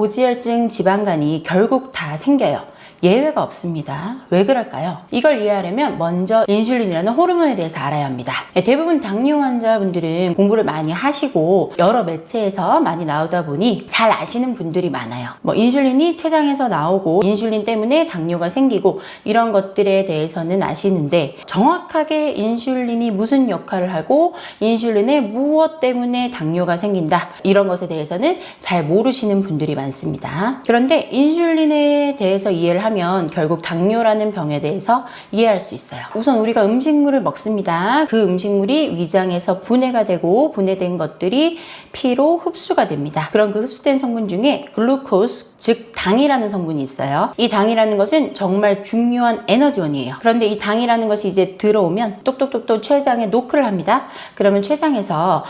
고지혈증 지방간이 결국 다 생겨요. 예외가 없습니다. 왜 그럴까요? 이걸 이해하려면 먼저 인슐린이라는 호르몬에 대해서 알아야 합니다. 대부분 당뇨 환자분들은 공부를 많이 하시고 여러 매체에서 많이 나오다 보니 잘 아시는 분들이 많아요. 인슐린이 췌장에서 나오고 인슐린 때문에 당뇨가 생기고 이런 것들에 대해서는 아시는데, 정확하게 인슐린이 무슨 역할을 하고 인슐린의 무엇 때문에 당뇨가 생긴다, 이런 것에 대해서는 잘 모르시는 분들이 많습니다. 그런데 인슐린에 대해서 이해를 하면 결국 당뇨라는 병에 대해서 이해할 수 있어요. 우선 우리가 음식물을 먹습니다. 그 음식물이 위장에서 분해가 되고 분해된 것들이 피로 흡수가 됩니다. 그럼 그 흡수된 성분 중에 글루코스, 즉 당이라는 성분이 있어요. 이 당이라는 것은 정말 중요한 에너지원이에요. 그런데 이 당이라는 것이 이제 들어오면 똑똑똑똑 췌장에 노크를 합니다. 그러면 췌장에서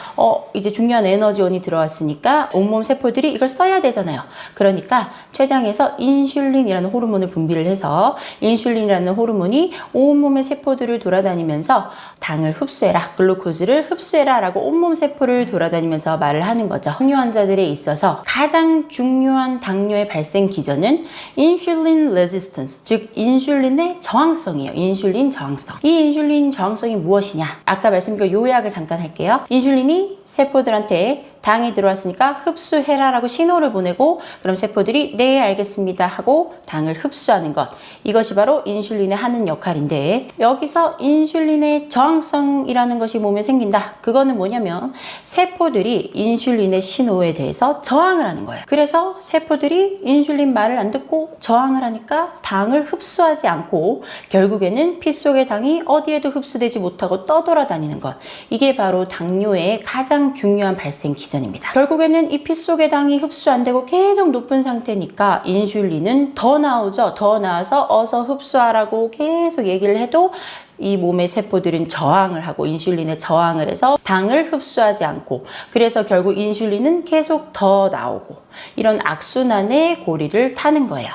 이제 중요한 에너지원이 들어왔으니까 온몸 세포들이 이걸 써야 되잖아요. 그러니까 췌장에서 인슐린이라는 호르몬을 분비를 해서 인슐린이라는 호르몬이 온몸의 세포들을 돌아다니면서 당을 흡수해라, 글루코즈를 흡수해라 라고 온몸 세포를 돌아다니면서 말을 하는 거죠. 당뇨 환자들에 있어서 가장 중요한 당뇨의 발생 기전은 인슐린 레지스턴스, 즉 인슐린의 저항성이에요. 인슐린 저항성. 이 인슐린 저항성이 무엇이냐? 아까 말씀드린 요약을 잠깐 할게요. 인슐린이 세포들한테 당이 들어왔으니까 흡수해라 라고 신호를 보내고, 그럼 세포들이 네 알겠습니다 하고 당을 흡수하는 것, 이것이 바로 인슐린의 하는 역할인데, 여기서 인슐린의 저항성이라는 것이 몸에 생긴다. 그거는 뭐냐면 세포들이 인슐린의 신호에 대해서 저항을 하는 거예요. 그래서 세포들이 인슐린 말을 안 듣고 저항을 하니까 당을 흡수하지 않고 결국에는 피 속의 당이 어디에도 흡수되지 못하고 떠돌아다니는 것, 이게 바로 당뇨의 가장 중요한 발생 기전입니다. 결국에는 이 피 속의 당이 흡수 안 되고 계속 높은 상태니까 인슐린은 더 나오죠. 더 나와서 어서 흡수하라고 계속 얘기를 해도 이 몸의 세포들은 저항을 하고 인슐린에 저항을 해서 당을 흡수하지 않고, 그래서 결국 인슐린은 계속 더 나오고, 이런 악순환의 고리를 타는 거예요.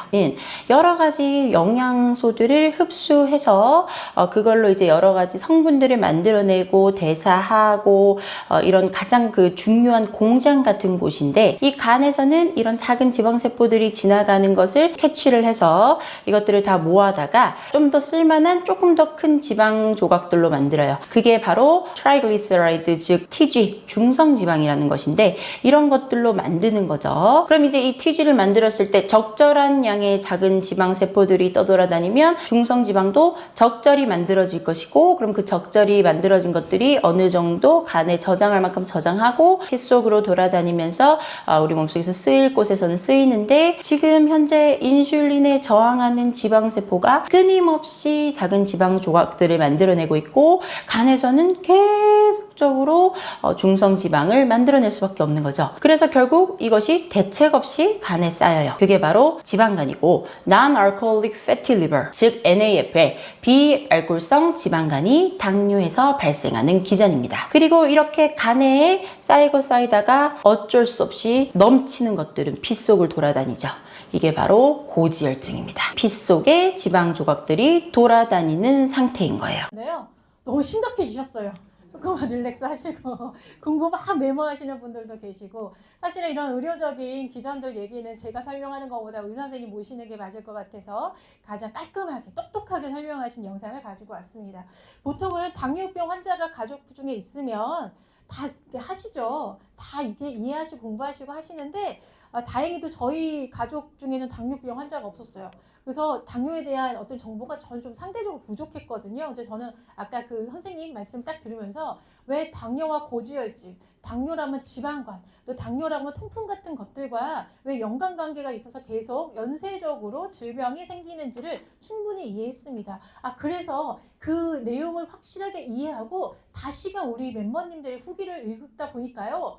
여러 가지 영양소들을 흡수해서 그걸로 이제 여러 가지 성분들을 만들어내고 대사하고 이런 가장 그 중요한 공장 같은 곳인데, 이 간에서는 이런 작은 지방세포들이 지나가는 것을 캐치를 해서 이것들을 다 모아다가 좀 더 쓸만한 조금 더 큰 지방 조각들로 만들어요. 그게 바로 트라이글리세라이드, 즉 TG, 중성지방이라는 것인데, 이런 것들로 만드는 거죠. 그럼 이제 이 TG를 만들었을 때 적절한 양의 작은 지방세포들이 떠돌아다니면 중성지방도 적절히 만들어질 것이고, 그럼 그 적절히 만들어진 것들이 어느 정도 간에 저장할 만큼 저장하고 피 속으로 돌아다니면서 우리 몸속에서 쓰일 곳에서는 쓰이는데, 지금 현재 인슐린에 저항하는 지방세포가 끊임없이 작은 지방 조각들을 만들어내고 있고, 간에서는 계속적으로 중성지방을 만들어낼 수밖에 없는 거죠. 그래서 결국 이것이 대책 없이 간에 쌓여요. 그게 바로 지방간이고, Non-Alcoholic Fatty Liver, 즉 NAFL, 비알코올성 지방간이 당뇨에서 발생하는 기전입니다. 그리고 이렇게 간에 쌓이고 쌓이다가 어쩔 수 없이 넘치는 것들은 피 속을 돌아다니죠. 이게 바로 고지혈증입니다. 피 속에 지방 조각들이 돌아다니는 상태인 거예요. 네요. 너무 심각해지셨어요. 조금만 릴렉스 하시고 공부 막 메모하시는 분들도 계시고, 사실은 이런 의료적인 기전들 얘기는 제가 설명하는 것보다 의사 선생님 모시는 게 맞을 것 같아서 가장 깔끔하게 똑똑하게 설명하신 영상을 가지고 왔습니다. 보통은 당뇨병 환자가 가족 중에 있으면 다 하시죠. 다 이게 이해하시고 공부하시고 하시는데, 다행히도 저희 가족 중에는 당뇨병 환자가 없었어요. 그래서 당뇨에 대한 어떤 정보가 저는 좀 상대적으로 부족했거든요. 그래서 저는 아까 그 선생님 말씀 딱 들으면서 왜 당뇨와 고지혈증, 당뇨라면 지방간, 또 당뇨라면 통풍 같은 것들과 왜 연관관계가 있어서 계속 연쇄적으로 질병이 생기는지를 충분히 이해했습니다. 그래서 그 내용을 확실하게 이해하고 다시금 우리 멤버님들의 후기를 읽다 보니까요.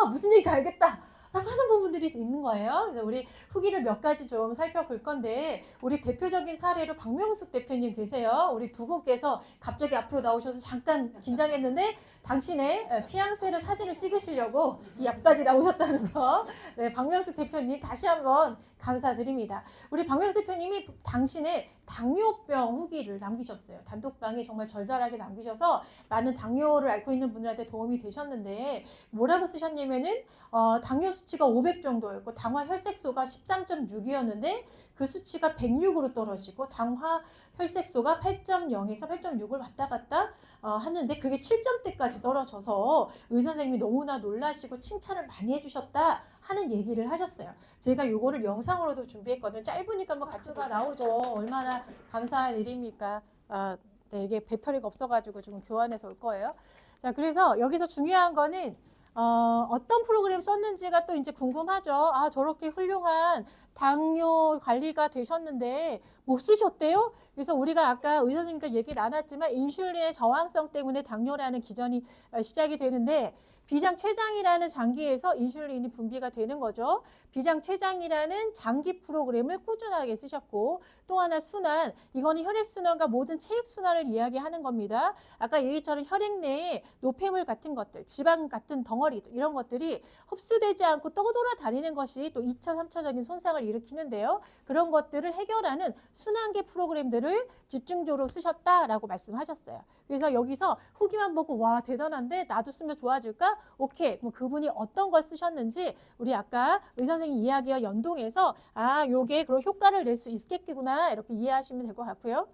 무슨 얘기인지 알겠다 라고 하는 부분들이 있는 거예요. 그래서 우리 후기를 몇 가지 좀 살펴볼 건데, 우리 대표적인 사례로 박명숙 대표님 계세요. 우리 부부께서 갑자기 앞으로 나오셔서 잠깐 긴장했는데 당신의 피앙세를 사진을 찍으시려고 이 앞까지 나오셨다는 거. 네, 박명숙 대표님 다시 한번 감사드립니다. 우리 박명숙 대표님이 당신의 당뇨병 후기를 남기셨어요. 단톡방에 정말 절절하게 남기셔서 많은 당뇨를 앓고 있는 분들한테 도움이 되셨는데, 뭐라고 쓰셨냐면은 당뇨 수치가 500 정도였고 당화 혈색소가 13.6이었는데 그 수치가 106으로 떨어지고 당화 혈색소가 8.0에서 8.6을 왔다 갔다 하는데 그게 7점대까지 떨어져서 의사 선생님이 너무나 놀라시고 칭찬을 많이 해주셨다 하는 얘기를 하셨어요. 제가 요거를 영상으로도 준비했거든요. 짧으니까 한번 같이 나오죠. 얼마나 감사한 일입니까? 네, 이게 배터리가 없어가지고 지금 교환해서 올 거예요. 자, 그래서 여기서 중요한 거는 어떤 프로그램 썼는지가 또 이제 궁금하죠. 아, 저렇게 훌륭한 당뇨 관리가 되셨는데 못 쓰셨대요? 그래서 우리가 아까 의사 선생님과 얘기 나눴지만 인슐린의 저항성 때문에 당뇨라는 기전이 시작이 되는데 비장췌장이라는 장기에서 인슐린이 분비가 되는 거죠. 비장췌장이라는 장기 프로그램을 꾸준하게 쓰셨고 또 하나 순환, 이거는 혈액순환과 모든 체육순환을 이야기하는 겁니다. 아까 얘기처럼 혈액 내에 노폐물 같은 것들, 지방 같은 덩어리들 이런 것들이 흡수되지 않고 떠돌아다니는 것이 또 2차, 3차적인 손상을 일으키는데요. 그런 것들을 해결하는 순환계 프로그램들을 집중적으로 쓰셨다라고 말씀하셨어요. 그래서 여기서 후기만 보고 와 대단한데 나도 쓰면 좋아질까? 오케이. 그럼 그분이 어떤 걸 쓰셨는지 우리 아까 의사 선생님 이야기와 연동해서 아 요게 그런 효과를 낼 수 있겠구나 이렇게 이해하시면 될 것 같고요.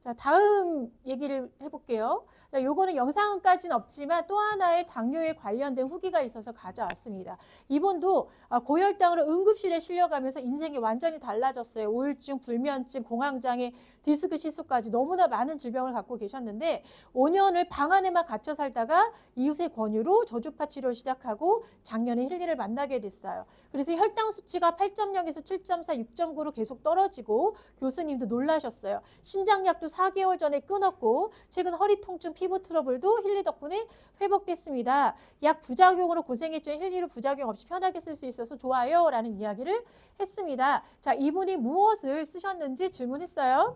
자, 다음 얘기를 해볼게요. 자, 요거는 영상까지는 없지만 또 하나의 당뇨에 관련된 후기가 있어서 가져왔습니다. 이분도 고혈당으로 응급실에 실려가면서 인생이 완전히 달라졌어요. 우울증, 불면증, 공황장애, 디스크 시스까지 너무나 많은 질병을 갖고 계셨는데 5년을 방 안에만 갇혀 살다가 이웃의 권유로 저주파 치료를 시작하고 작년에 힐리를 만나게 됐어요. 그래서 혈당 수치가 8.0에서 7.4, 6.9로 계속 떨어지고 교수님도 놀라셨어요. 신장약도 4개월 전에 끊었고 최근 허리 통증, 피부 트러블도 힐리 덕분에 회복됐습니다. 약 부작용으로 고생했지만 힐리로 부작용 없이 편하게 쓸 수 있어서 좋아요 라는 이야기를 했습니다. 자, 이분이 무엇을 쓰셨는지 질문했어요.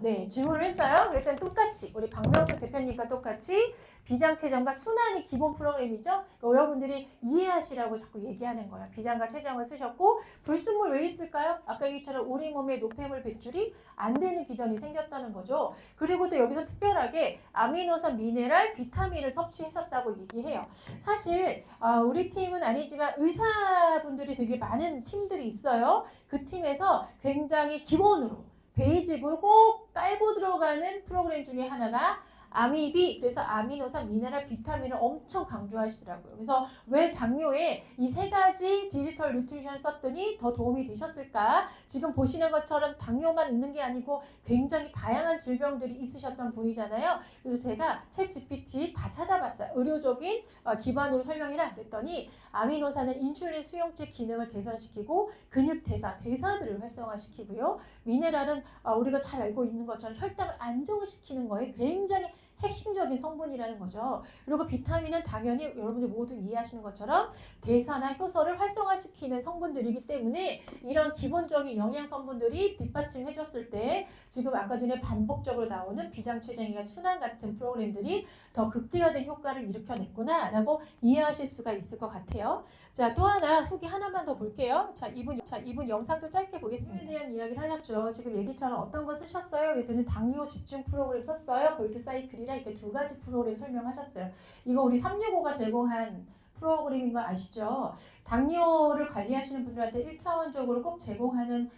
네, 질문을 했어요. 일단 똑같이 우리 박명수 대표님과 똑같이 비장췌장과 순환이 기본 프로그램이죠. 여러분들이 이해하시라고 자꾸 얘기하는 거예요. 비장과 췌장을 쓰셨고 불순물 왜 있을까요? 아까 얘기처럼 우리 몸에 노폐물 배출이 안 되는 기전이 생겼다는 거죠. 그리고 또 여기서 특별하게 아미노산, 미네랄, 비타민을 섭취하셨다고 얘기해요. 사실 우리 팀은 아니지만 의사분들이 되게 많은 팀들이 있어요. 그 팀에서 굉장히 기본으로 베이직으로 꼭 깔고 들어가는 프로그램 중에 하나가 아미비, 그래서 아미노산, 미네랄, 비타민을 엄청 강조하시더라고요. 그래서 왜 당뇨에 이 세 가지 디지털 뉴트리션을 썼더니 더 도움이 되셨을까? 지금 보시는 것처럼 당뇨만 있는 게 아니고 굉장히 다양한 질병들이 있으셨던 분이잖아요. 그래서 제가 챗GPT 다 찾아봤어요. 의료적인 기반으로 설명해라 그랬더니 아미노산은 인슐린 수용체 기능을 개선시키고 근육 대사들을 활성화시키고요. 미네랄은 우리가 잘 알고 있는 것처럼 혈당을 안정시키는 거에 굉장히 핵심적인 성분이라는 거죠. 그리고 비타민은 당연히 여러분들 모두 이해하시는 것처럼 대사나 효소를 활성화시키는 성분들이기 때문에 이런 기본적인 영양 성분들이 뒷받침해 줬을 때 지금 아까 전에 반복적으로 나오는 비장췌장이나 순환 같은 프로그램들이 더 극대화된 효과를 일으켜냈구나 라고 이해하실 수가 있을 것 같아요. 자, 또 하나 후기 하나만 더 볼게요. 자, 이분 영상도 짧게 보겠습니다. 에 대한 이야기를 하셨죠. 지금 얘기처럼 어떤 거 쓰셨어요? 그랬더니 당뇨 집중 프로그램 썼어요. 골드 사이클이라 이렇게 두 가지 프로그램 설명하셨어요. 이거 우리 365가 제공한 프로그램인 거 아시죠? 당뇨를 관리하시는 분들한테 1차원적으로 꼭 제공하는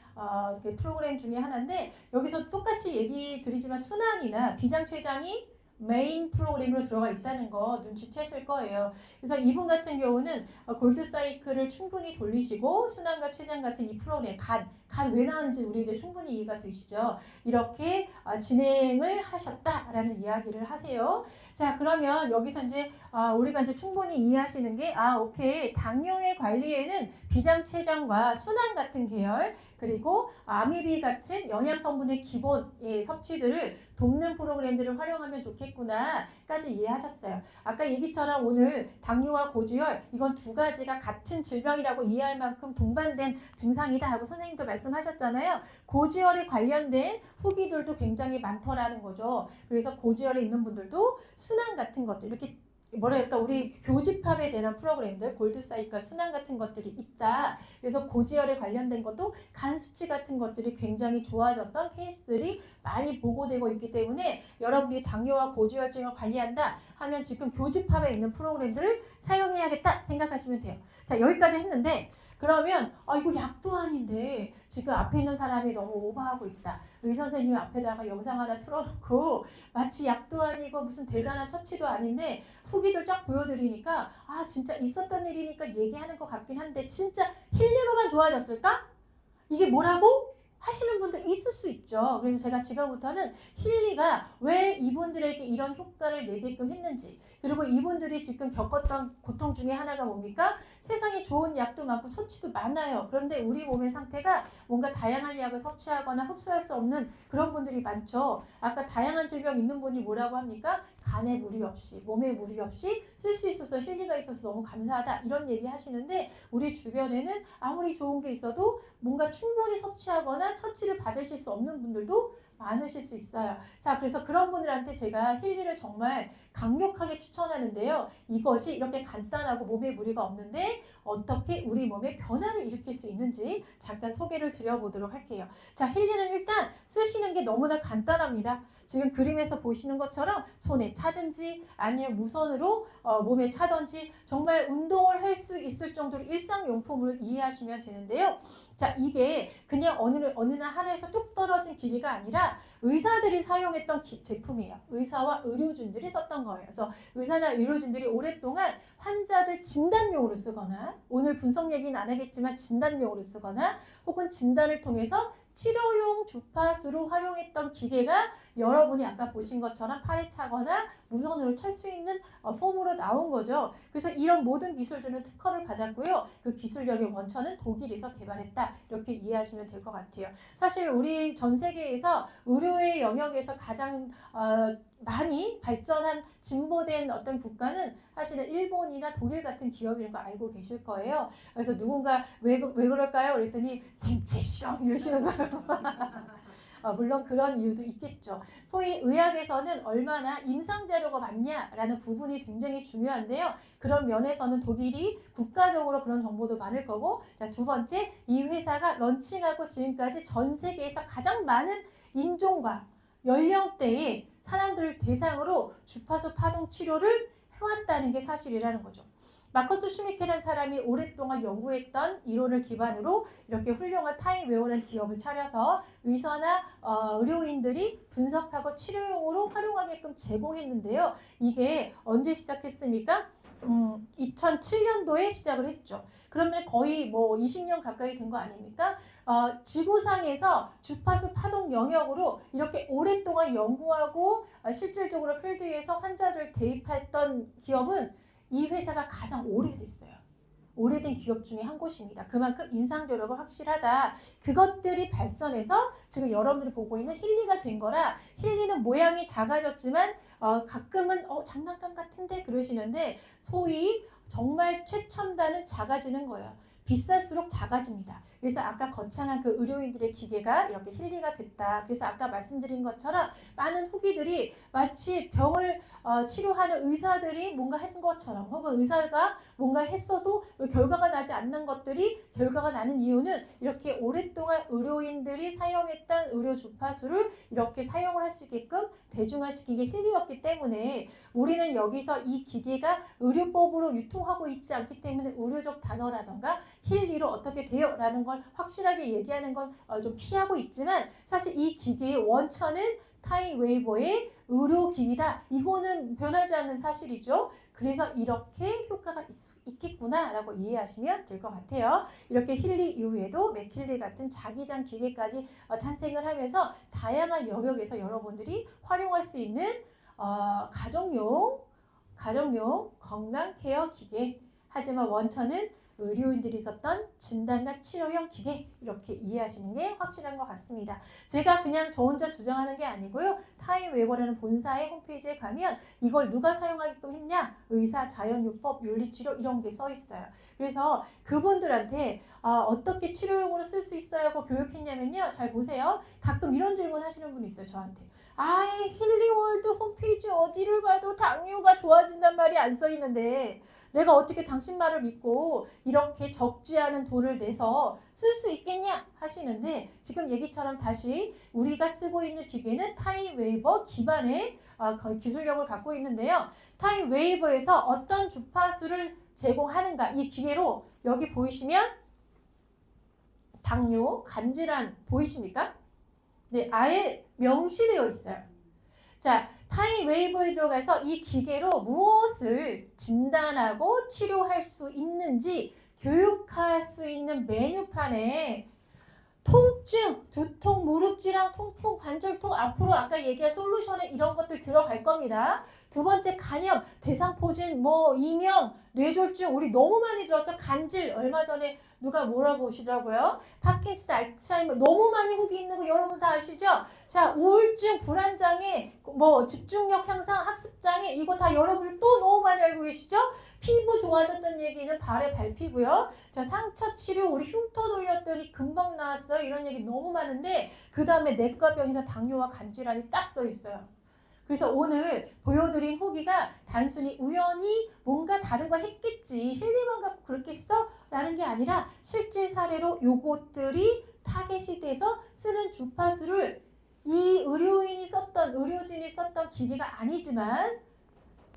프로그램 중에 하나인데 여기서 똑같이 얘기 드리지만 순환이나 비장췌장이 메인 프로그램으로 들어가 있다는 거 눈치채실 거예요. 그래서 이분 같은 경우는 골드 사이클을 충분히 돌리시고 순환과 췌장 같은 이 프로그램 간 왜 나오는지 우리들 충분히 이해가 되시죠? 이렇게 진행을 하셨다라는 이야기를 하세요. 자, 그러면 여기서 이제 우리가 이제 충분히 이해하시는 게 오케이. 당뇨의 관리에는 비장췌장과 순환 같은 계열 그리고 아미비 같은 영양 성분의 기본 섭취들을 돕는 프로그램들을 활용하면 좋겠구나까지 이해하셨어요. 아까 얘기처럼 오늘 당뇨와 고지혈 이건 두 가지가 같은 질병이라고 이해할 만큼 동반된 증상이다 하고 선생님도 말씀하셨잖아요. 고지혈에 관련된 후기들도 굉장히 많더라는 거죠. 그래서 고지혈에 있는 분들도 순환 같은 것들 이렇게 뭐랄까 우리 교집합에 대한 프로그램들 골드사이클 순환 같은 것들이 있다. 그래서 고지혈에 관련된 것도 간 수치 같은 것들이 굉장히 좋아졌던 케이스들이 많이 보고되고 있기 때문에 여러분이 당뇨와 고지혈증을 관리한다 하면 지금 교집합에 있는 프로그램들을 사용해야겠다 생각하시면 돼요. 자, 여기까지 했는데 그러면 이거 약도 아닌데 지금 앞에 있는 사람이 너무 오버하고 있다. 의사 선생님이 앞에다가 영상 하나 틀어놓고 마치 약도 아니고 무슨 대단한 처치도 아닌데 후기들 쫙 보여드리니까 진짜 있었던 일이니까 얘기하는 것 같긴 한데 진짜 힐리로만 좋아졌을까? 이게 뭐라고? 하시는 분들 있을 수 있죠. 그래서 제가 지금부터는 힐리가 왜 이분들에게 이런 효과를 내게끔 했는지, 그리고 이분들이 지금 겪었던 고통 중에 하나가 뭡니까? 세상에 좋은 약도 많고 처치도 많아요. 그런데 우리 몸의 상태가 뭔가 다양한 약을 섭취하거나 흡수할 수 없는 그런 분들이 많죠. 아까 다양한 질병 있는 분이 뭐라고 합니까? 간에 무리 없이, 몸에 무리 없이 쓸 수 있어서 힐리가 있어서 너무 감사하다 이런 얘기 하시는데 우리 주변에는 아무리 좋은 게 있어도 뭔가 충분히 섭취하거나 처치를 받으실 수 없는 분들도 많으실 수 있어요. 자, 그래서 그런 분들한테 제가 힐리를 정말 강력하게 추천하는데요. 이것이 이렇게 간단하고 몸에 무리가 없는데 어떻게 우리 몸에 변화를 일으킬 수 있는지 잠깐 소개를 드려보도록 할게요. 자, 힐리는 일단 쓰시는 게 너무나 간단합니다. 지금 그림에서 보시는 것처럼 손에 차든지 아니면 무선으로 몸에 차든지 정말 운동을 할 수 있을 정도로 일상용품으로 이해하시면 되는데요. 자, 이게 그냥 어느 날 하루에서 뚝 떨어진 기계가 아니라 의사들이 사용했던 제품이에요. 의사와 의료진들이 썼던 거예요. 그래서 의사나 의료진들이 오랫동안 환자들 진단용으로 쓰거나 오늘 분석 얘기는 안 하겠지만 진단용으로 쓰거나 혹은 진단을 통해서 치료용 주파수로 활용했던 기계가 여러분이 아까 보신 것처럼 팔에 차거나 무선으로 찰 수 있는 폼으로 나온 거죠. 그래서 이런 모든 기술들은 특허를 받았고요. 그 기술력의 원천은 독일에서 개발했다. 이렇게 이해하시면 될 것 같아요. 사실 우리 전 세계에서 의료의 영역에서 가장 많이 발전한 진보된 어떤 국가는 사실은 일본이나 독일 같은 기업인 거 알고 계실 거예요. 그래서 누군가 왜 그럴까요? 그랬더니 생체 실험 이러시는 거예요. 물론 그런 이유도 있겠죠. 소위 의학에서는 얼마나 임상자료가 많냐라는 부분이 굉장히 중요한데요. 그런 면에서는 독일이 국가적으로 그런 정보도 많을 거고, 자, 두 번째, 이 회사가 런칭하고 지금까지 전 세계에서 가장 많은 인종과 연령대의 사람들을 대상으로 주파수 파동 치료를 해왔다는 게 사실이라는 거죠. 마커스 슈미케라는 사람이 오랫동안 연구했던 이론을 기반으로 이렇게 훌륭한 타임웨어라는 기업을 차려서 의사나 의료인들이 분석하고 치료용으로 활용하게끔 제공했는데요. 이게 언제 시작했습니까? 2007년도에 시작을 했죠. 그러면 거의 뭐 20년 가까이 된 거 아닙니까? 지구상에서 주파수 파동 영역으로 이렇게 오랫동안 연구하고 실질적으로 필드에서 환자들 대입했던 기업은 이 회사가 가장 오래됐어요. 오래된 기업 중에 한 곳입니다. 그만큼 인상조력은 확실하다. 그것들이 발전해서 지금 여러분들이 보고 있는 힐리가 된 거라 힐리는 모양이 작아졌지만 가끔은 장난감 같은데 그러시는데 소위 정말 최첨단은 작아지는 거예요. 비쌀수록 작아집니다. 그래서 아까 거창한 그 의료인들의 기계가 이렇게 힐리가 됐다. 그래서 아까 말씀드린 것처럼 많은 후기들이 마치 병을 치료하는 의사들이 뭔가 한 것처럼 혹은 의사가 뭔가 했어도 결과가 나지 않는 것들이 결과가 나는 이유는 이렇게 오랫동안 의료인들이 사용했던 의료 주파수를 이렇게 사용을 할 수 있게끔 대중화시킨 게 힐리였기 때문에 우리는 여기서 이 기계가 의료법으로 유통하고 있지 않기 때문에 의료적 단어라던가 힐리로 어떻게 돼요? 라는 걸 확실하게 얘기하는 건 좀 피하고 있지만 사실 이 기계의 원천은 타임웨이버의 의료기기다. 이거는 변하지 않는 사실이죠. 그래서 이렇게 효과가 있겠구나 라고 이해하시면 될 것 같아요. 이렇게 힐리 이후에도 맥힐리 같은 자기장 기계까지 탄생을 하면서 다양한 영역에서 여러분들이 활용할 수 있는 가정용 건강 케어 기계. 하지만 원천은 의료인들이 썼던 진단과 치료용 기계 이렇게 이해하시는 게 확실한 것 같습니다. 제가 그냥 저 혼자 주장하는 게 아니고요. 타임웨이버라는 본사의 홈페이지에 가면 이걸 누가 사용하게끔 했냐? 의사, 자연요법, 윤리치료 이런 게 써 있어요. 그래서 그분들한테 어떻게 치료용으로 쓸 수 있어요? 하고 교육했냐면요. 잘 보세요. 가끔 이런 질문 하시는 분이 있어요. 저한테. 아이 힐리월드 홈페이지 어디를 봐도 당뇨가 좋아진단 말이 안 써 있는데 내가 어떻게 당신 말을 믿고 이렇게 적지 않은 돈을 내서 쓸 수 있겠냐 하시는데 지금 얘기처럼 다시 우리가 쓰고 있는 기계는 타임웨이버 기반의 기술력을 갖고 있는데요. 타임웨이버에서 어떤 주파수를 제공하는가 이 기계로 여기 보이시면 당뇨, 간질환 보이십니까? 네, 아예 명시되어 있어요. 자, 타임웨이버에 들어가서 이 기계로 무엇을 진단하고 치료할 수 있는지 교육할 수 있는 메뉴판에 통증, 두통, 무릎질환, 통풍, 관절통 앞으로 아까 얘기한 솔루션에 이런 것들 들어갈 겁니다. 두 번째 간염, 대상포진, 이명, 뇌졸중 우리 너무 많이 들었죠. 간질 얼마 전에 누가 뭐라고 오시더라고요. 파킨슨, 알츠하이머 너무 많이 후기 있는 거 여러분 다 아시죠? 자, 우울증, 불안장애, 집중력 향상, 학습장애 이거 다 여러분 또 너무 많이 알고 계시죠? 피부 좋아졌다는 얘기는 발의 발피고요. 자, 상처 치료 우리 흉터 돌렸더니 금방 나았어요. 이런 얘기 너무 많은데 그 다음에 내과병에서 당뇨와 간질환이 딱 써 있어요. 그래서 오늘 보여드린 후기가 단순히 우연히 뭔가 다른 거 했겠지 힐리만 갖고 그렇겠어? 라는 게 아니라 실제 사례로 요것들이 타겟이 돼서 쓰는 주파수를 이 의료진이 썼던 기계가 아니지만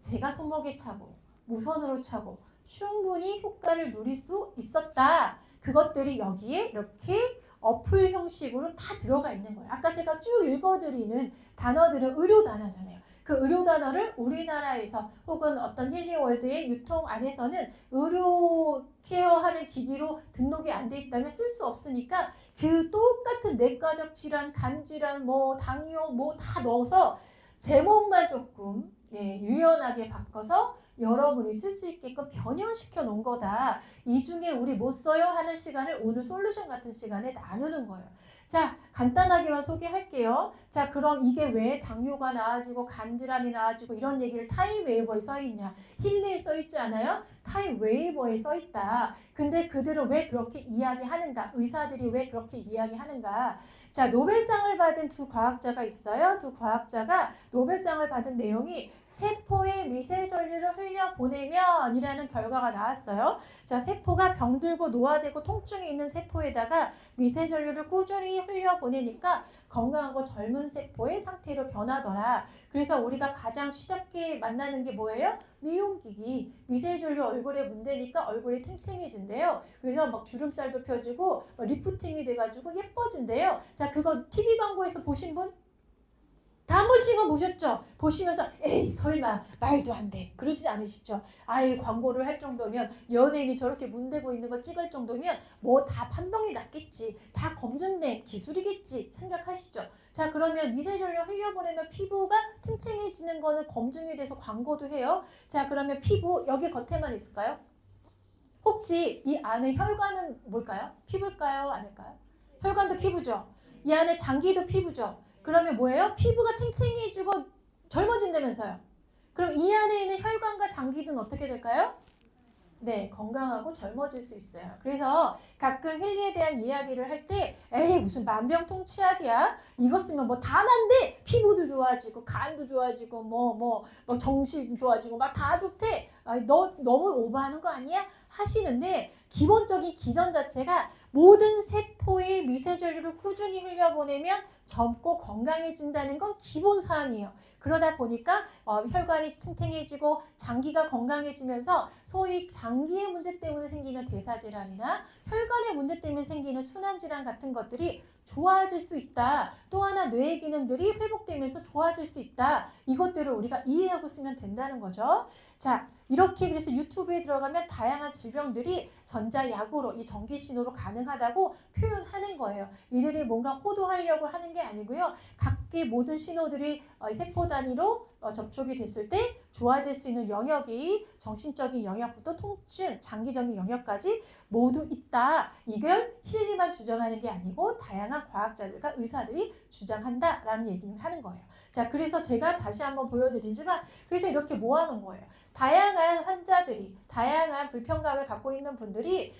제가 손목에 차고 무선으로 차고 충분히 효과를 누릴 수 있었다. 그것들이 여기에 이렇게 어플 형식으로 다 들어가 있는 거예요. 아까 제가 쭉 읽어드리는 단어들은 의료 단어잖아요. 그 의료 단어를 우리나라에서 혹은 어떤 힐리월드의 유통 안에서는 의료 케어하는 기기로 등록이 안 돼 있다면 쓸 수 없으니까 그 똑같은 내과적 질환, 간질환, 당뇨 다 넣어서 제목만 조금 유연하게 바꿔서 여러분이 쓸 수 있게끔 변형시켜 놓은 거다. 이 중에 우리 못 써요 하는 시간을 오늘 솔루션 같은 시간에 나누는 거예요. 자, 간단하게만 소개할게요. 자, 그럼 이게 왜 당뇨가 나아지고 간질환이 나아지고 이런 얘기를 타임웨이버에 써 있냐? 힐리에 써 있지 않아요? 타임웨이버에 써 있다. 근데 그들은 왜 그렇게 이야기하는가? 의사들이 왜 그렇게 이야기하는가? 자, 노벨상을 받은 두 과학자가 있어요. 두 과학자가 노벨상을 받은 내용이 세포에 미세전류를 흘려보내면 이라는 결과가 나왔어요. 자, 세포가 병들고 노화되고 통증이 있는 세포에다가 미세전류를 꾸준히 흘려보내니까 건강하고 젊은 세포의 상태로 변하더라. 그래서 우리가 가장 쉽게 만나는 게 뭐예요? 미용기기. 미세전류 얼굴에 문대니까 얼굴이 탱탱해진대요. 그래서 막 주름살도 펴지고 리프팅이 돼가지고 예뻐진대요. 자, 그거 TV 광고에서 보신 분? 다 한 번씩은 보셨죠? 보시면서 에이 설마 말도 안 돼. 그러지 않으시죠? 아예 광고를 할 정도면 연예인이 저렇게 문대고 있는 거 찍을 정도면 다 판명이 났겠지. 다 검증된 기술이겠지 생각하시죠? 자, 그러면 미세전류 흘려보내면 피부가 탱탱해지는 거는 검증이 돼서 광고도 해요. 자, 그러면 피부 여기 겉에만 있을까요? 혹시 이 안에 혈관은 뭘까요? 피부일까요? 아닐까요? 혈관도 피부죠. 이 안에 장기도 피부죠. 그러면 뭐예요? 피부가 탱탱해지고 젊어진다면서요. 그럼 이 안에 있는 혈관과 장기는 어떻게 될까요? 네, 건강하고 젊어질 수 있어요. 그래서 가끔 힐리에 대한 이야기를 할 때 에이 무슨 만병통치약이야? 이거 쓰면 다 난데 피부도 좋아지고 간도 좋아지고 정신 좋아지고 막 다 좋대. 너 너무 오버하는 거 아니야? 하시는데 기본적인 기전 자체가 모든 세포의 미세전류를 꾸준히 흘려보내면 젊고 건강해진다는 건 기본 사항이에요. 그러다 보니까 혈관이 탱탱해지고 장기가 건강해지면서 소위 장기의 문제 때문에 생기는 대사질환이나 혈관의 문제 때문에 생기는 순환질환 같은 것들이 좋아질 수 있다. 또 하나 뇌의 기능들이 회복되면서 좋아질 수 있다. 이것들을 우리가 이해하고 쓰면 된다는 거죠. 자, 이렇게 그래서 유튜브에 들어가면 다양한 질병들이 전자약으로 이 전기신호로 가능하다고 표현하는 거예요. 이들이 뭔가 호도하려고 하는 게 아니고요. 각기 모든 신호들이 세포 단위로 접촉이 됐을 때 좋아질 수 있는 영역이 정신적인 영역부터 통증, 장기적인 영역까지 모두 있다. 이걸 힐리만 주장하는 게 아니고 다양한 과학자들과 의사들이 주장한다라는 얘기를 하는 거예요. 자, 그래서 제가 다시 한번 보여드리지만 그래서 이렇게 모아놓은 거예요. 다양한 환자들이, 다양한 불편감을 갖고 있는 분들이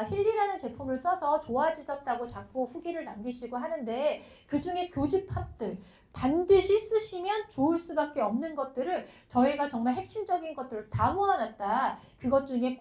힐리라는 제품을 써서 좋아지셨다고 자꾸 후기를 남기시고 하는데 그중에 교집합들, 반드시 쓰시면 좋을 수밖에 없는 것들을 저희가 정말 핵심적인 것들을 다 모아놨다. 그것 중에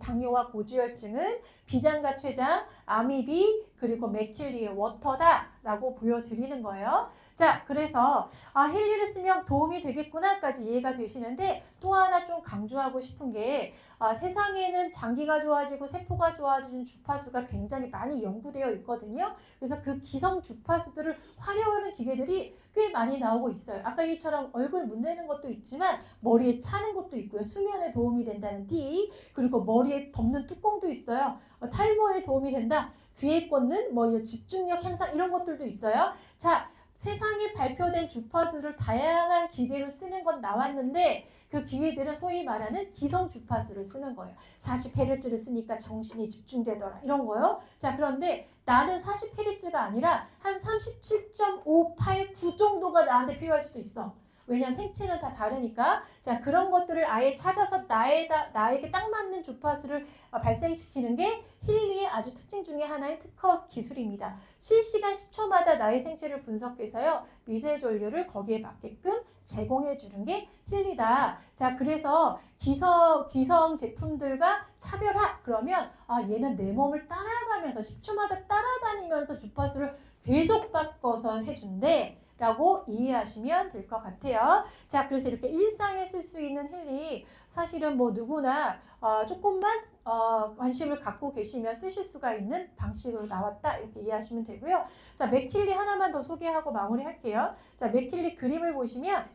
당뇨와 고지혈증은 비장과 췌장, 아미비, 그리고 맥킬리의 워터다라고 보여드리는 거예요. 자, 그래서 힐리를 쓰면 도움이 되겠구나까지 이해가 되시는데 또 하나 좀 강조하고 싶은 게 세상에는 장기가 좋아지고 세포가 좋아지는 주파수가 굉장히 많이 연구되어 있거든요. 그래서 그 기성 주파수들을 활용하는 기계들이 꽤 많이 나오고 있어요. 아까 이처럼 얼굴 문대는 것도 있지만 머리에 차는 것도 있고요. 수면에 도움이 된다는 띠, 그리고 머리에 덮는 뚜껑도 있어요. 탈모에 도움이 된다. 귀에 꽂는 집중력 향상 이런 것들도 있어요. 자, 세상에 발표된 주파수를 다양한 기계로 쓰는 건 나왔는데 그 기계들은 소위 말하는 기성 주파수를 쓰는 거예요. 40Hz를 쓰니까 정신이 집중되더라 이런 거요. 자, 그런데 나는 40Hz가 아니라 한 37.589 정도가 나한테 필요할 수도 있어. 왜냐하면 생체는 다 다르니까. 자, 그런 것들을 아예 찾아서 나에게 딱 맞는 주파수를 발생시키는 게 힐리의 아주 특징 중에 하나의 특허 기술입니다. 실시간 10초마다 나의 생체를 분석해서요. 미세전류를 거기에 맞게끔 제공해 주는 게 힐리다. 자, 그래서 기성 제품들과 차별화 그러면 얘는 내 몸을 따라가면서 10초마다 따라다니면서 주파수를 계속 바꿔서 해준대. 라고 이해하시면 될 것 같아요. 자, 그래서 이렇게 일상에 쓸 수 있는 힐리 사실은 누구나 조금만 관심을 갖고 계시면 쓰실 수가 있는 방식으로 나왔다 이렇게 이해하시면 되고요. 자, 맥킬리 하나만 더 소개하고 마무리할게요. 자, 맥킬리 그림을 보시면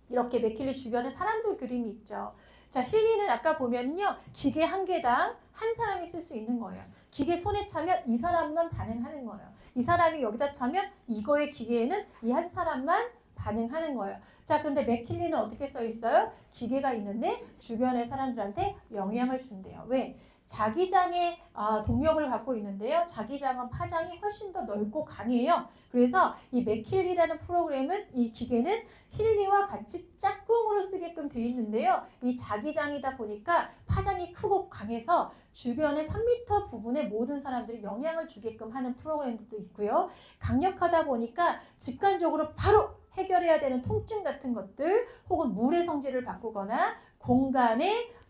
이렇게 맥킬리 주변에 사람들 그림이 있죠. 자, 힐리는 아까 보면요. 기계 한 개당 한 사람이 쓸 수 있는 거예요. 기계 손에 차면 이 사람만 반응하는 거예요. 이 사람이 여기다 차면 이거의 기계에는 이 한 사람만 반응하는 거예요. 자, 근데 맥킬리는 어떻게 써 있어요? 기계가 있는데 주변의 사람들한테 영향을 준대요. 왜? 자기장의 동력을 갖고 있는데요. 자기장은 파장이 훨씬 더 넓고 강해요. 그래서 이 맥킬리라는 프로그램은 이 기계는 힐리와 같이 짝꿍으로 쓰게끔 되어 있는데요. 이 자기장이다 보니까 파장이 크고 강해서 주변의 3m 부분에 모든 사람들이 영향을 주게끔 하는 프로그램도 있고요. 강력하다 보니까 직관적으로 바로 해결해야 되는 통증 같은 것들 혹은 물의 성질을 바꾸거나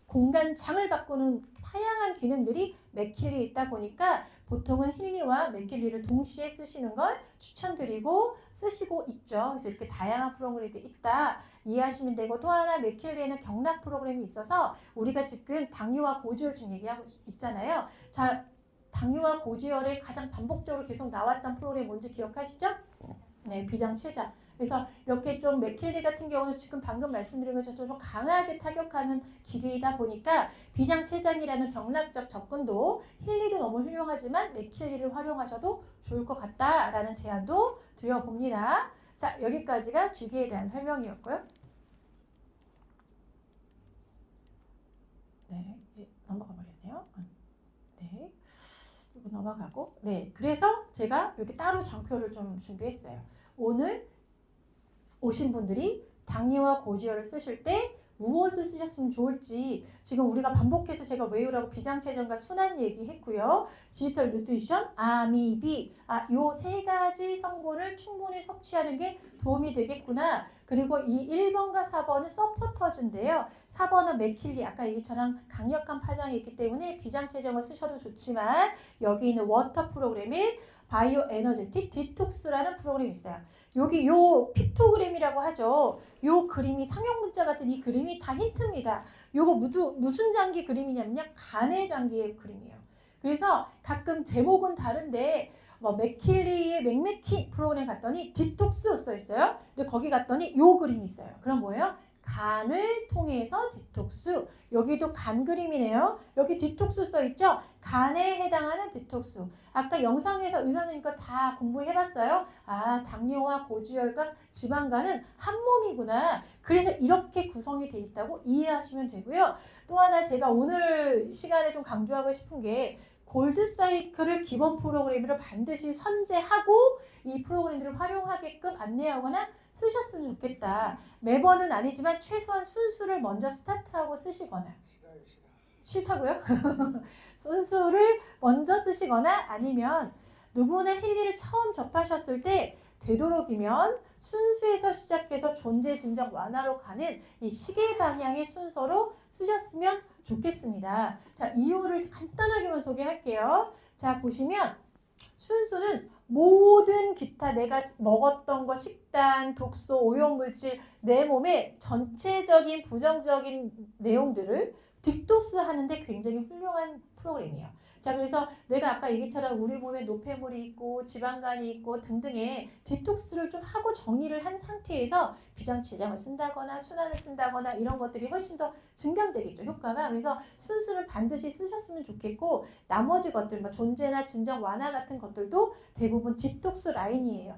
공간장을 바꾸는 다양한 기능들이 맥킬리에 있다 보니까 보통은 힐리와 맥킬리를 동시에 쓰시는 걸 추천드리고 쓰시고 있죠. 그래서 이렇게 다양한 프로그램이 있다 이해하시면 되고 또 하나 맥킬리에는 경락 프로그램이 있어서 우리가 지금 당뇨와 고지혈증 얘기하고 있잖아요. 자, 당뇨와 고지혈에 가장 반복적으로 계속 나왔던 프로그램 뭔지 기억하시죠? 네, 비장췌장. 그래서 이렇게 좀 맥킬리 같은 경우는 지금 방금 말씀드린 것처럼 좀 강하게 타격하는 기계이다 보니까 비장췌장이라는 경락적 접근도 힐리도 너무 훌륭하지만 맥킬리를 활용하셔도 좋을 것 같다라는 제안도 드려봅니다. 자, 여기까지가 기계에 대한 설명이었고요. 네, 넘어가 버렸네요. 네, 이거 넘어가고 네, 그래서 제가 이렇게 따로 장표를 좀 준비했어요. 오늘 오신 분들이 당뇨와 고지혈을 쓰실 때 무엇을 쓰셨으면 좋을지 지금 우리가 반복해서 제가 외우라고 비장췌장과 순환 얘기했고요. 디지털 뉴트리션, 아미비 요 세 가지 성분을 충분히 섭취하는 게 도움이 되겠구나. 그리고 이 1번과 4번은 서포터즈인데요. 4번은 맥킬리 아까 얘기처럼 강력한 파장이 있기 때문에 비장췌장을 쓰셔도 좋지만 여기 있는 워터 프로그램인 바이오 에너제틱 디톡스라는 프로그램이 있어요. 여기 요 픽토그램이라고 하죠. 요 그림이 상형 문자 같은 이 그림이 다 힌트입니다. 요거 무슨 장기 그림이냐면요. 간의 장기의 그림이에요. 그래서 가끔 제목은 다른데 맥킬리의 맥메키 프로그램 갔더니 디톡스 써 있어요. 근데 거기 갔더니 요 그림이 있어요. 그럼 뭐예요? 간을 통해서 디톡스. 여기도 간 그림이네요. 여기 디톡스 써있죠? 간에 해당하는 디톡스. 아까 영상에서 의사 선생님과 다 공부해봤어요. 아, 당뇨와 고지혈과 지방간은 한 몸이구나. 그래서 이렇게 구성이 돼 있다고 이해하시면 되고요. 또 하나 제가 오늘 시간에 좀 강조하고 싶은 게 골드 사이클을 기본 프로그램으로 반드시 선제하고 이 프로그램들을 활용하게끔 안내하거나 쓰셨으면 좋겠다. 매번은 아니지만 최소한 순수를 먼저 스타트하고 쓰시거나. 싫다고요? 순수를 먼저 쓰시거나 아니면 누구나 힐리를 처음 접하셨을 때 되도록이면 순수에서 시작해서 존재 진정 완화로 가는 이 시계 방향의 순서로 쓰셨으면 좋겠습니다. 자, 이유를 간단하게만 소개할게요. 자, 보시면 순수는 모든 기타 내가 먹었던 거, 식단, 독소, 오염물질, 내 몸의 전체적인 부정적인 내용들을 딕토스 하는데 굉장히 훌륭한 프로그램이에요. 자, 그래서 내가 아까 얘기처럼 우리 몸에 노폐물이 있고 지방간이 있고 등등의 디톡스를 좀 하고 정리를 한 상태에서 비장치장을 쓴다거나 순환을 쓴다거나 이런 것들이 훨씬 더 증강되겠죠, 효과가. 그래서 순수는 반드시 쓰셨으면 좋겠고 나머지 것들, 뭐 존재나 진정 완화 같은 것들도 대부분 디톡스 라인이에요.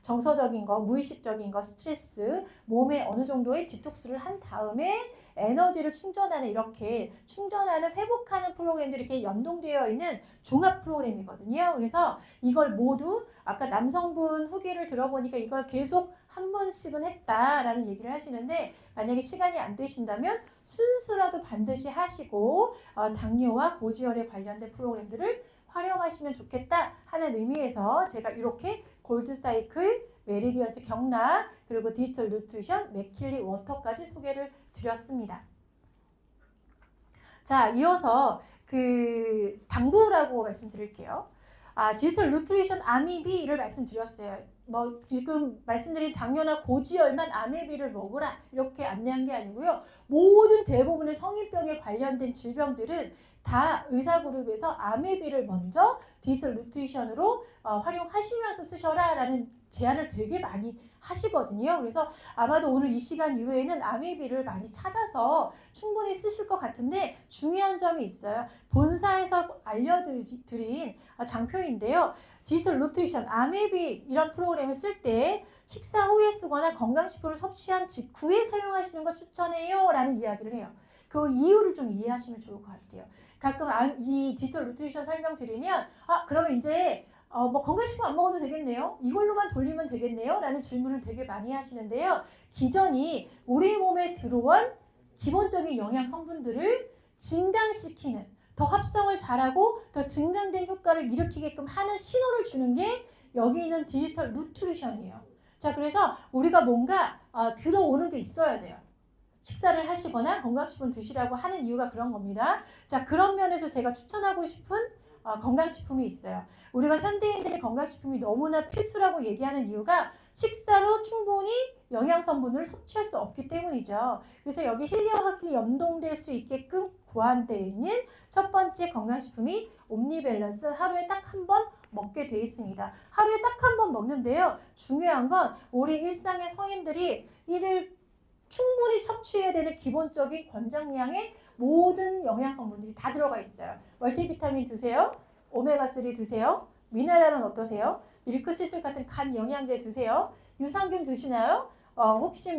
정서적인 거, 무의식적인 거, 스트레스, 몸에 어느 정도의 디톡스를 한 다음에 에너지를 충전하는 이렇게 충전하는 회복하는 프로그램들이 이렇게 연동되어 있는 종합 프로그램이거든요. 그래서 이걸 모두 아까 남성분 후기를 들어보니까 이걸 계속 한 번씩은 했다라는 얘기를 하시는데 만약에 시간이 안 되신다면 순수라도 반드시 하시고 당뇨와 고지혈에 관련된 프로그램들을 활용하시면 좋겠다 하는 의미에서 제가 이렇게 골드 사이클, 메리디언스 경락, 그리고 디지털 누트리션, 맥킬리 워터까지 소개를 드렸습니다. 자, 이어서 그 당부라고 말씀드릴게요. 디지털 누트리션 아미비를 말씀드렸어요. 뭐 지금 말씀드린 당뇨나 고지혈만 아미비를 먹으라 이렇게 안내한 게 아니고요. 모든 대부분의 성인병에 관련된 질병들은 다 의사그룹에서 아메비를 먼저 디지털 누트리션으로 활용하시면서 쓰셔라 라는 제안을 되게 많이 하시거든요. 그래서 아마도 오늘 이 시간 이후에는 아메비를 많이 찾아서 충분히 쓰실 것 같은데 중요한 점이 있어요. 본사에서 알려드린 장표인데요. 디지털 누트리션, 아메비 이런 프로그램을 쓸 때 식사 후에 쓰거나 건강식품을 섭취한 직후에 사용하시는 거 추천해요 라는 이야기를 해요. 그 이유를 좀 이해하시면 좋을 것 같아요. 가끔 이 디지털 누트리션 설명드리면 그러면 이제 뭐 건강식품 안 먹어도 되겠네요. 이걸로만 돌리면 되겠네요. 라는 질문을 되게 많이 하시는데요. 기전이 우리 몸에 들어온 기본적인 영양 성분들을 증강시키는 더 합성을 잘하고 더 증강된 효과를 일으키게끔 하는 신호를 주는 게 여기 있는 디지털 누트리션이에요. 자, 그래서 우리가 뭔가 들어오는 게 있어야 돼요. 식사를 하시거나 건강식품 드시라고 하는 이유가 그런 겁니다. 자, 그런 면에서 제가 추천하고 싶은 건강식품이 있어요. 우리가 현대인들의 건강식품이 너무나 필수라고 얘기하는 이유가 식사로 충분히 영양성분을 섭취할 수 없기 때문이죠. 그래서 여기 힐리어학이 연동될 수 있게끔 고안되어 있는 첫 번째 건강식품이 옴니밸런스 하루에 딱 한 번 먹게 되어 있습니다. 하루에 딱 한 번 먹는데요. 중요한 건 우리 일상의 성인들이 이를 충분히 섭취해야 되는 기본적인 권장량의 모든 영양성분들이 다 들어가 있어요. 멀티비타민 드세요. 오메가3 드세요. 미네랄은 어떠세요? 밀크시슬 같은 간 영양제 드세요. 유산균 드시나요? 혹시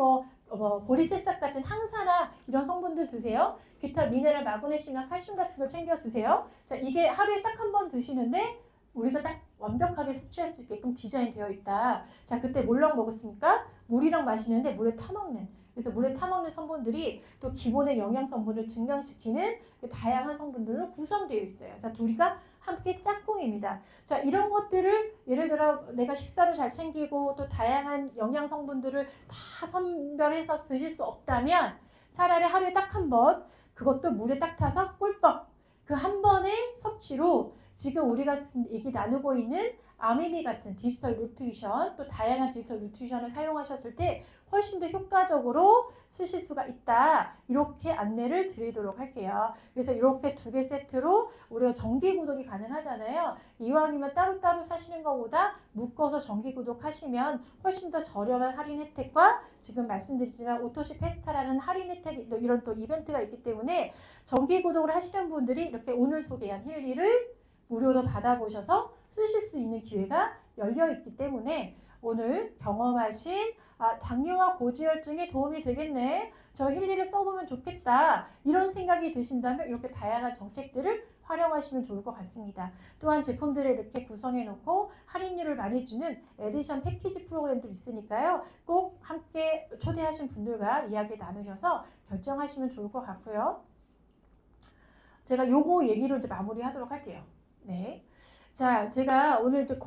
보리새싹 같은 항산화 이런 성분들 드세요. 기타 미네랄, 마그네슘이나 칼슘 같은 거 챙겨 드세요. 자, 이게 하루에 딱 한 번 드시는데 우리가 딱 완벽하게 섭취할 수 있게끔 디자인되어 있다. 자, 그때 뭘랑 먹었습니까? 물이랑 마시는데 물에 타먹는. 그래서 물에 타먹는 성분들이 또 기본의 영양 성분을 증강시키는 다양한 성분들로 구성되어 있어요. 그래서 둘이가 함께 짝꿍입니다. 자, 이런 것들을 예를 들어 내가 식사를 잘 챙기고 또 다양한 영양 성분들을 다 선별해서 드실 수 없다면 차라리 하루에 딱 한 번 그것도 물에 딱 타서 꿀꺽 그 한 번의 섭취로 지금 우리가 얘기 나누고 있는 아미비 같은 디지털 누트리션 또 다양한 디지털 누트리션을 사용하셨을 때 훨씬 더 효과적으로 쓰실 수가 있다. 이렇게 안내를 드리도록 할게요. 그래서 이렇게 2개 세트로 우리가 정기 구독이 가능하잖아요. 이왕이면 따로따로 사시는 것보다 묶어서 정기 구독하시면 훨씬 더 저렴한 할인 혜택과 지금 말씀드리지만 오토시 페스타라는 할인 혜택, 이런 또 이벤트가 있기 때문에 정기 구독을 하시는 분들이 이렇게 오늘 소개한 힐리를 무료로 받아보셔서 쓰실 수 있는 기회가 열려 있기 때문에 오늘 경험하신 당뇨와 고지혈증에 도움이 되겠네, 저 힐리를 써보면 좋겠다, 이런 생각이 드신다면 이렇게 다양한 정책들을 활용하시면 좋을 것 같습니다. 또한 제품들을 이렇게 구성해 놓고 할인율을 많이 주는 에디션 패키지 프로그램도 있으니까요. 꼭 함께 초대하신 분들과 이야기 나누셔서 결정하시면 좋을 것 같고요. 제가 요거 얘기로 이제 마무리하도록 할게요. 네. 자, 제가 오늘 이제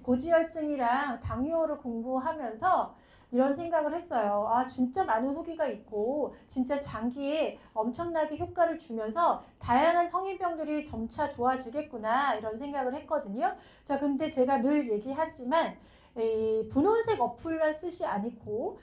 고지혈증이랑 당뇨를 공부하면서 이런 생각을 했어요. 진짜 많은 후기가 있고 진짜 장기에 엄청나게 효과를 주면서 다양한 성인병들이 점차 좋아지겠구나, 이런 생각을 했거든요. 자, 근데 제가 늘 얘기하지만 분홍색 어플만 쓰시 아니고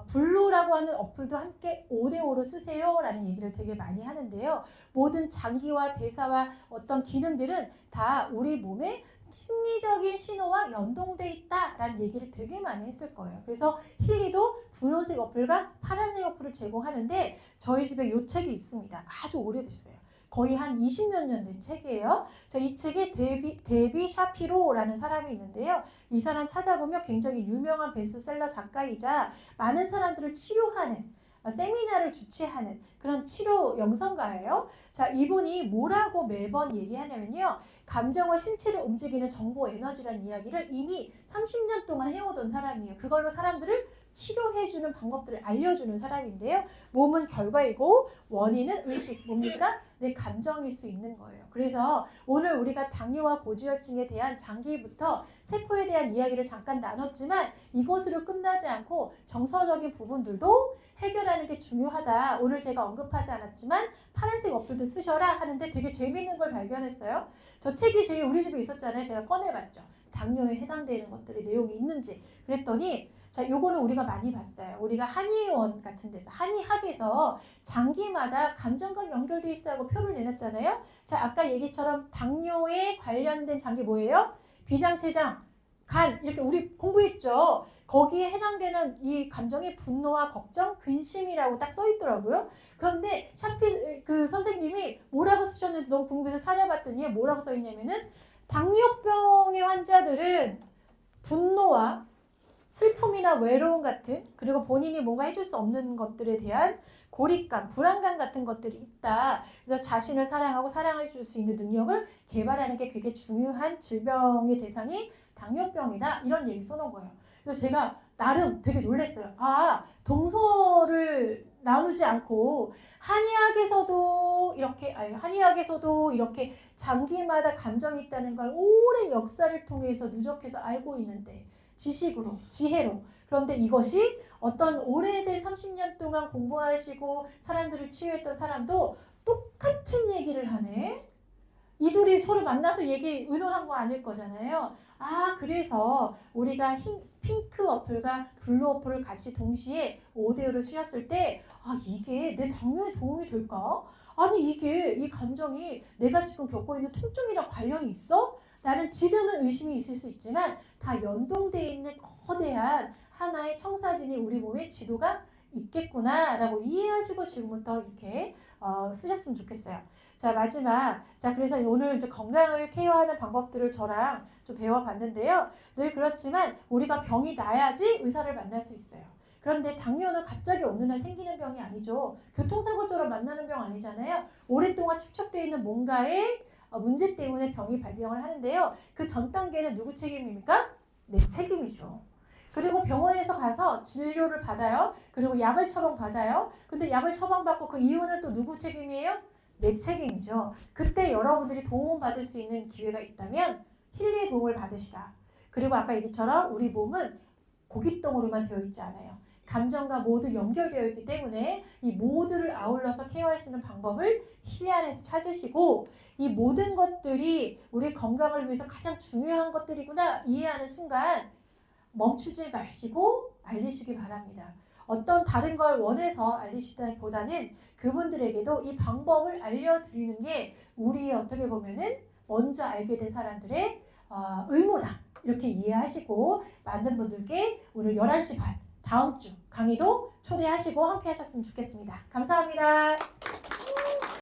블루라고 하는 어플도 함께 5대5로 쓰세요 라는 얘기를 되게 많이 하는데요. 모든 장기와 대사와 어떤 기능들은 다 우리 몸에 심리적인 신호와 연동돼 있다라는 얘기를 되게 많이 했을 거예요. 그래서 힐리도 분홍색 어플과 파란색 어플을 제공하는데 저희 집에 이 책이 있습니다. 아주 오래됐어요. 거의 한 20몇 년 된 책이에요. 자, 이 책에 데비 샤피로라는 사람이 있는데요. 이 사람 찾아보면 굉장히 유명한 베스트셀러 작가이자 많은 사람들을 치료하는, 세미나를 주최하는 그런 치료 영성가예요. 자, 이분이 뭐라고 매번 얘기하냐면요. 감정과 신체를 움직이는 정보 에너지라는 이야기를 이미 30년 동안 해오던 사람이에요. 그걸로 사람들을 치료해주는 방법들을 알려주는 사람인데요. 몸은 결과이고 원인은 의식, 뭡니까? 내 감정일 수 있는 거예요. 그래서 오늘 우리가 당뇨와 고지혈증에 대한 장기부터 세포에 대한 이야기를 잠깐 나눴지만 이것으로 끝나지 않고 정서적인 부분들도 해결하는 게 중요하다. 오늘 제가 언급하지 않았지만 파란색 어플도 쓰셔라 하는데 되게 재미있는 걸 발견했어요. 저 책이 우리 집에 있었잖아요. 제가 꺼내봤죠. 당뇨에 해당되는 것들이 내용이 있는지. 그랬더니 자, 요거는 우리가 많이 봤어요. 우리가 한의원 같은 데서, 한의학에서 장기마다 감정과 연결돼 있어하고 표를 내놨잖아요. 자, 아까 얘기처럼 당뇨에 관련된 장기 뭐예요? 비장, 췌장, 간, 이렇게 우리 공부했죠. 거기에 해당되는 이 감정이 분노와 걱정, 근심이라고 딱 써 있더라고요. 그런데 샤피 선생님이 뭐라고 쓰셨는지 너무 궁금해서 찾아봤더니 뭐라고 써 있냐면은 당뇨병의 환자들은 분노와 슬픔이나 외로움 같은, 그리고 본인이 뭔가 해줄 수 없는 것들에 대한 고립감, 불안감 같은 것들이 있다. 그래서 자신을 사랑하고 사랑해 줄 수 있는 능력을 개발하는 게 되게 중요한 질병의 대상이 당뇨병이다. 이런 얘기 써놓은 거예요. 그래서 제가 나름 되게 놀랐어요. 동서를 나누지 않고 한의학에서도 이렇게 장기마다 감정이 있다는 걸 오랜 역사를 통해서 누적해서 알고 있는데, 지식으로, 지혜로. 그런데 이것이 어떤 오래된 30년 동안 공부하시고 사람들을 치유했던 사람도 똑같은 얘기를 하네. 이 둘이 서로 만나서 의논한 거 아닐 거잖아요. 그래서 우리가 핑크 어플과 블루 어플을 같이 동시에 5대5를 쓰셨을 때 이게 내 당뇨에 도움이 될까? 아니 이 감정이 내가 지금 겪고 있는 통증이랑 관련이 있어? 나는 지금은 의심이 있을 수 있지만 다 연동되어 있는 거대한 하나의 청사진이 우리 몸에 지도가 있겠구나 라고 이해하시고 지금부터 이렇게 쓰셨으면 좋겠어요. 자, 마지막. 자, 그래서 오늘 이제 건강을 케어하는 방법들을 저랑 좀 배워봤는데요. 늘 그렇지만 우리가 병이 나야지 의사를 만날 수 있어요. 그런데 당뇨는 갑자기 어느 날 생기는 병이 아니죠. 교통사고처럼 만나는 병 아니잖아요. 오랫동안 축적되어 있는 뭔가의 문제 때문에 병이 발병을 하는데요. 그 전 단계는 누구 책임입니까? 내 책임이죠. 그리고 병원에서 가서 진료를 받아요. 그리고 약을 처방받아요. 근데 약을 처방받고 그 이유는 또 누구 책임이에요? 내 책임이죠. 그때 여러분들이 도움받을 수 있는 기회가 있다면 힐리의 도움을 받으시라. 그리고 아까 얘기처럼 우리 몸은 고깃덩어리만 되어 있지 않아요. 감정과 모두 연결되어 있기 때문에 이 모두를 아울러서 케어할 수 있는 방법을 힐리 안에서 찾으시고, 이 모든 것들이 우리 건강을 위해서 가장 중요한 것들이구나 이해하는 순간 멈추지 마시고 알리시기 바랍니다. 어떤 다른 걸 원해서 알리시다기보다는 그분들에게도 이 방법을 알려드리는 게 우리 어떻게 보면은 먼저 알게 된 사람들의 의무다. 이렇게 이해하시고 많은 분들께 오늘 11시 반 다음 주 강의도 초대하시고 함께 하셨으면 좋겠습니다. 감사합니다.